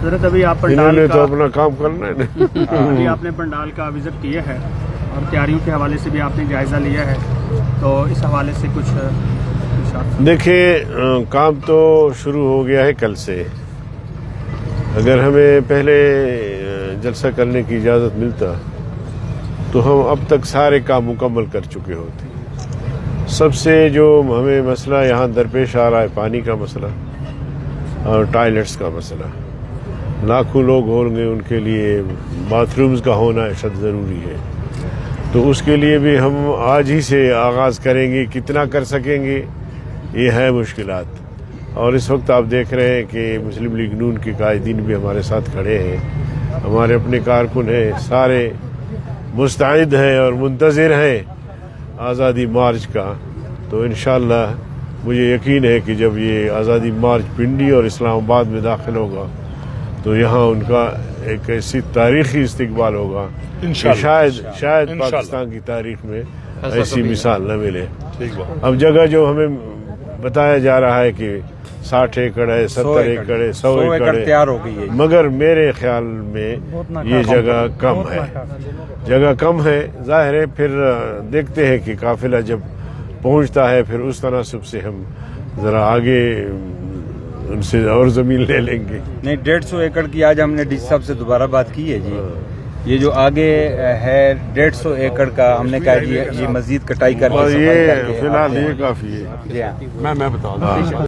حضرت ابھی آپ انہوں پنڈال نے تو کا اپنا کام کرنا ہے نا۔ ابھی آپ نے پنڈال کا وزٹ کیا ہے اور تیاریوں کے حوالے سے بھی آپ نے جائزہ لیا ہے، تو اس حوالے سے کچھ ارشاد۔ دیکھیں کام تو شروع ہو گیا ہے کل سے۔ اگر ہمیں پہلے جلسہ کرنے کی اجازت ملتا تو ہم اب تک سارے کام مکمل کر چکے ہوتے۔ سب سے جو ہمیں مسئلہ یہاں درپیش آ رہا ہے پانی کا مسئلہ اور ٹوائلٹس کا مسئلہ۔ لاکھوں لوگ ہوں گے، ان کے لیے باتھ رومز کا ہونا اشد ضروری ہے، تو اس کے لیے بھی ہم آج ہی سے آغاز کریں گے۔ کتنا کر سکیں گے یہ ہے مشکلات، اور اس وقت آپ دیکھ رہے ہیں کہ مسلم لیگ نون کے قائدین بھی ہمارے ساتھ کھڑے ہیں، ہمارے اپنے کارکن ہیں، سارے مستعد ہیں اور منتظر ہیں آزادی مارچ کا۔ تو انشاءاللہ مجھے یقین ہے کہ جب یہ آزادی مارچ پنڈی اور اسلام آباد میں داخل ہوگا تو یہاں ان کا ایک ایسی تاریخی استقبال ہوگا کہ شاید پاکستان کی تاریخ میں ایسی مثال نہ ملے۔ اب جگہ جو ہمیں بتایا جا رہا ہے کہ 60 ایکڑ ہے، 70 ایکڑ ہے، 100 ایکڑ ہے، تیار ہو گئی ہے، مگر میرے خیال میں یہ جگہ کم ہے، جگہ کم ہے۔ ظاہر ہے پھر دیکھتے ہیں کہ قافلہ جب پہنچتا ہے پھر اس تناسب سے ہم ذرا آگے ان سے اور زمین لے لیں گے۔ نہیں 150 ایکڑ کی آج ہم نے ڈی سی صاحب سے دوبارہ بات کی ہے جی۔ یہ جو آگے ہے 150 ایکڑ کا ہم نے کہا جی یہ مزید کٹائی کر کے یہ فی الحال یہ کافی ہے۔ جی ہاں میں بتا دوں